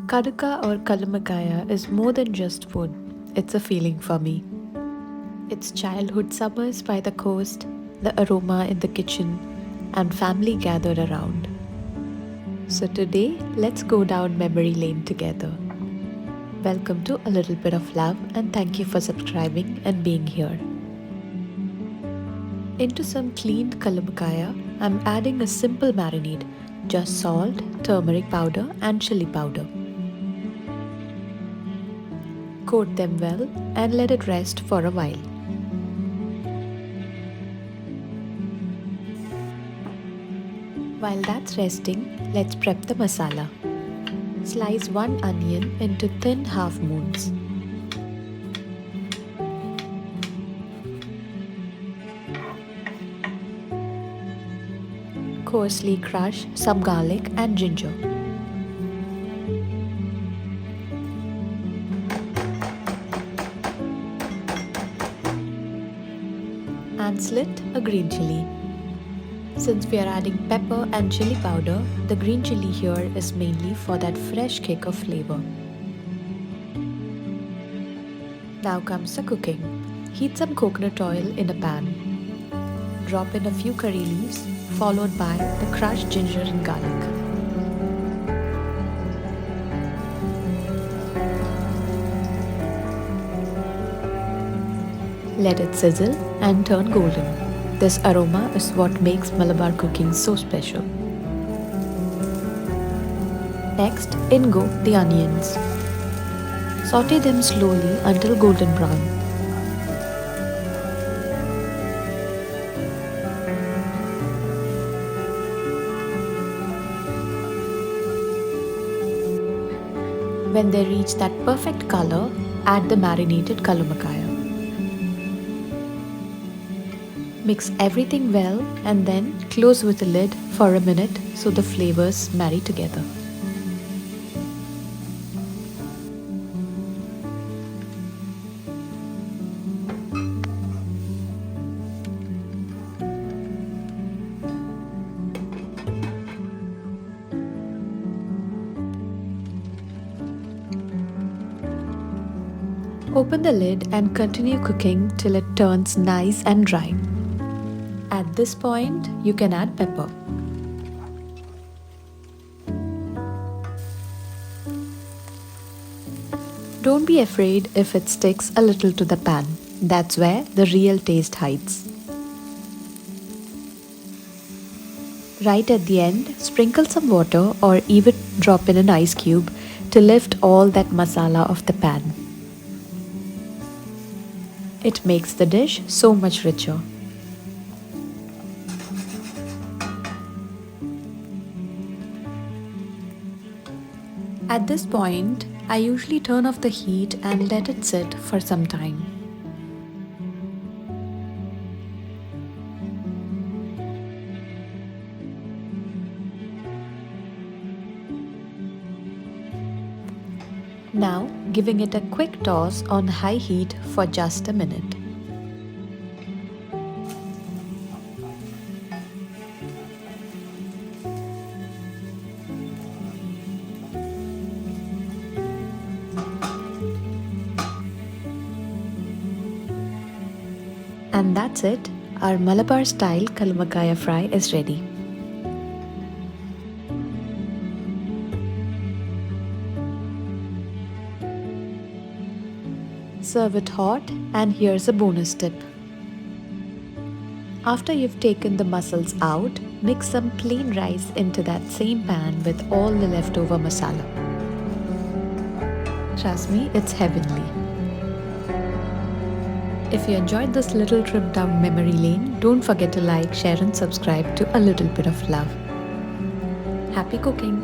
Kadukka or Kallumakaya is more than just food, it's a feeling for me. It's childhood summers by the coast, the aroma in the kitchen, and family gathered around. So today, let's go down memory lane together. Welcome to A Little Bit of Love, and thank you for subscribing and being here. Into some cleaned Kallumakaya, I'm adding a simple marinade, just salt, turmeric powder, and chili powder. Coat them well and let it rest for a while. While that's resting, let's prep the masala. Slice one onion into thin half moons. Coarsely crush some garlic and ginger. And slit a green chili. Since we are adding pepper and chili powder, the green chili here is mainly for that fresh kick of flavor. Now comes the cooking. Heat some coconut oil in a pan. Drop in a few curry leaves, followed by the crushed ginger and garlic. Let it sizzle and turn golden. This aroma is what makes Malabar cooking so special. Next, in go the onions. Saute them slowly until golden brown. When they reach that perfect color, add the marinated Kallumakaya. Mix everything well and then close with a lid for a minute so the flavors marry together. Open the lid and continue cooking till it turns nice and dry. At this point, you can add pepper. Don't be afraid if it sticks a little to the pan. That's where the real taste hides. Right at the end, sprinkle some water or even drop in an ice cube to lift all that masala off the pan. It makes the dish so much richer. At this point, I usually turn off the heat and let it sit for some time. Now, giving it a quick toss on high heat for just a minute. And that's it, our Malabar style Kallumakaya fry is ready. Serve it hot, and here's a bonus tip. After you've taken the mussels out, mix some plain rice into that same pan with all the leftover masala. Trust me, it's heavenly. If you enjoyed this little trip down memory lane, don't forget to like, share and subscribe to A Little Bit of Love. Happy cooking!